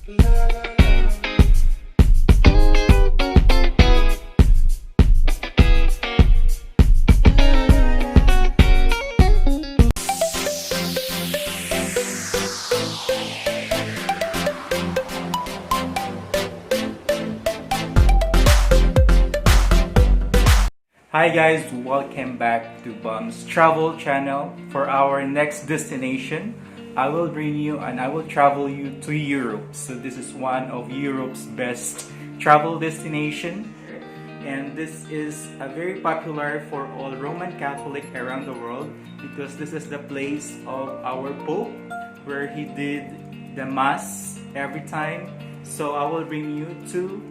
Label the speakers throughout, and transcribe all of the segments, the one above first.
Speaker 1: Hi guys, welcome back to Bum's Travel Channel. For our next destination, I will bring you and I will travel you to Europe. So this is one of Europe's best travel destination, and this is a very popular for all Roman Catholic around the world because this is the place of our Pope where he did the Mass every time. So I will bring you to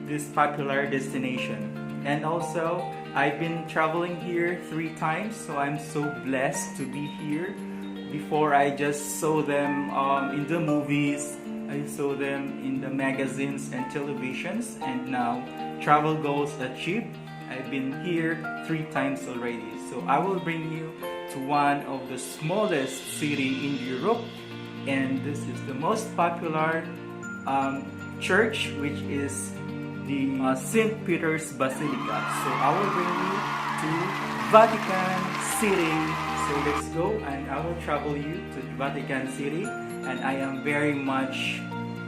Speaker 1: this popular destination. And also, I've been traveling here 3 times, so I'm so blessed to be here. Before, I just saw them in the movies, I saw them in the magazines and televisions, and now travel goals achieved. I've been here 3 times already. So I will bring you to one of the smallest city in Europe, and this is the most popular church, which is the St. Peter's Basilica. So I will bring you to Vatican City. So let's go and I will travel you to Vatican City, and I am very much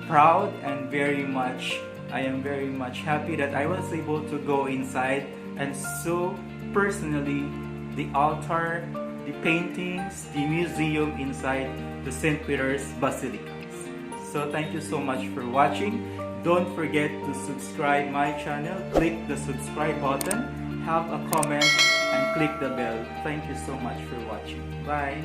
Speaker 1: proud and I am very much happy that I was able to go inside and saw personally the altar, the paintings, the museum inside the St. Peter's Basilica. So thank you so much for watching. Don't forget to subscribe my channel, click the subscribe button, have a comment, and click the bell. Thank you so much for watching. Bye!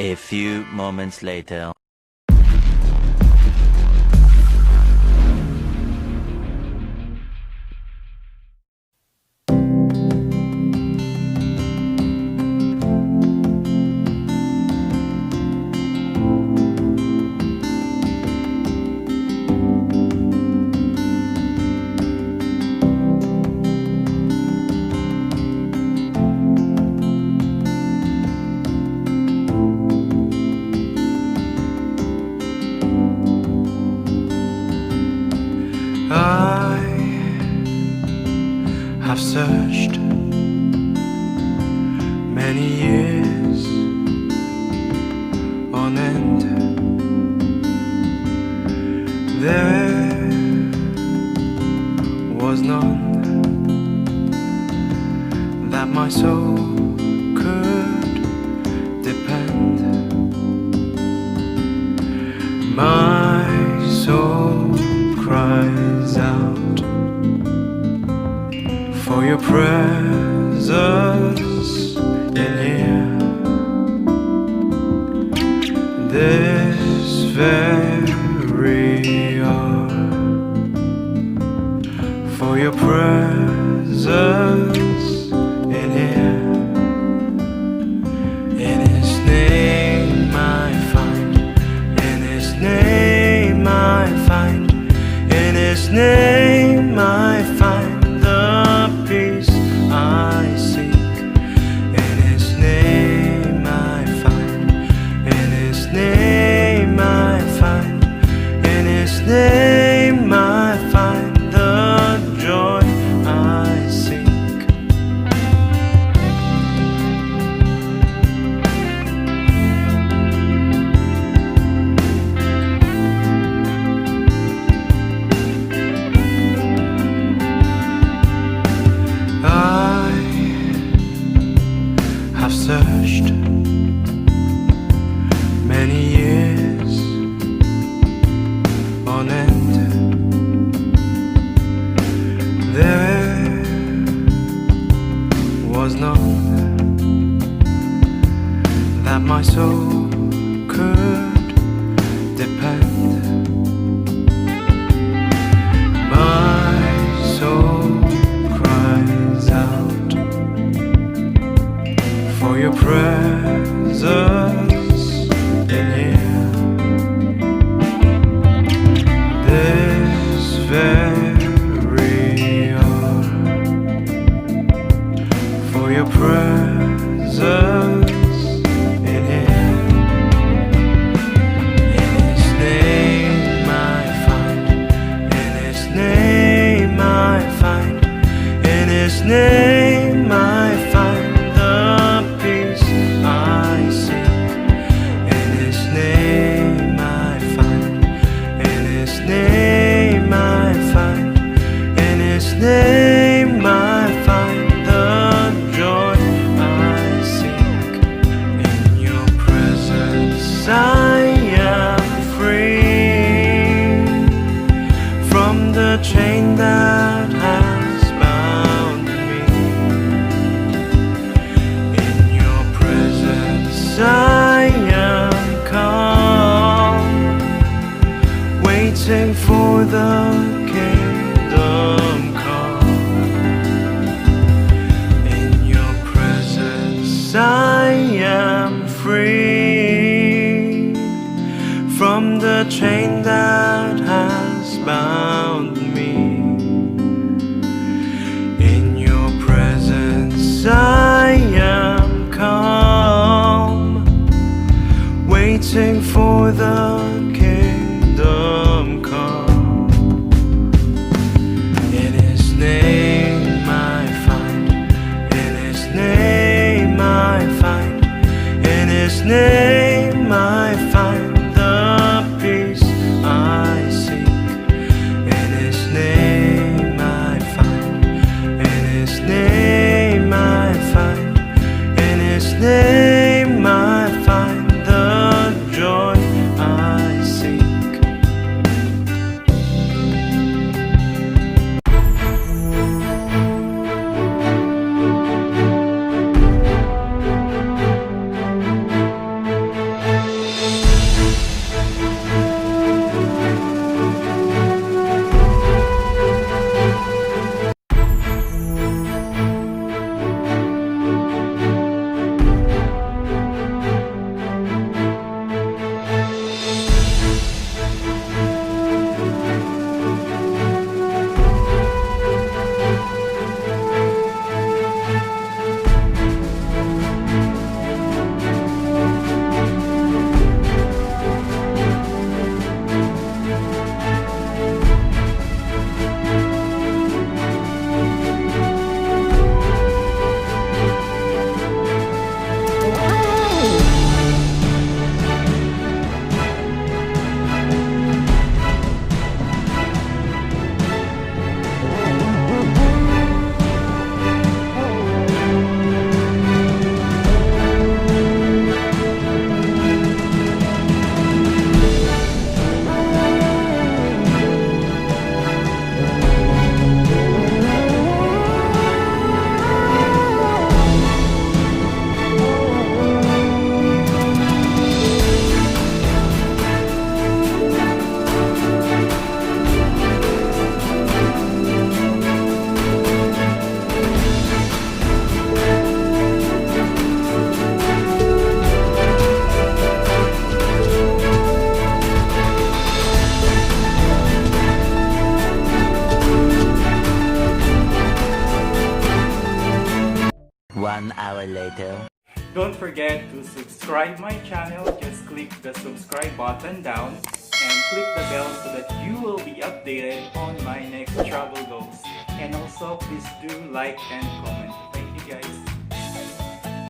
Speaker 2: A few moments later.
Speaker 3: I've searched many years on end. There was none that my soul could depend. My soul cries out for your presence in here. This very hour, for your presence in here. In His name I find, in His name I find, in His name I find the peace I seek. my soul could depend. My soul cries out for your presence in here. This very hour, for your presence in here. In His name I find, in His name I find, in His name I find the peace I seek. In His name I find, in His name I find, in His name I find the joy I seek. In your presence I am free from the chain that has bound me. In your presence I am calm, waiting for the kingdom come. In your presence I am free from the chain that has bound me. In your presence I am calm, waiting for the kingdom come. In His name I find, in His name I find, in His name I find the peace I seek. In His name I find, in His name I find, in His name I find the joy I seek.
Speaker 1: Don't forget to subscribe my channel. Just click the subscribe button down and click the bell so that you will be updated on my next travel goals. And also please do like and comment. Thank you guys.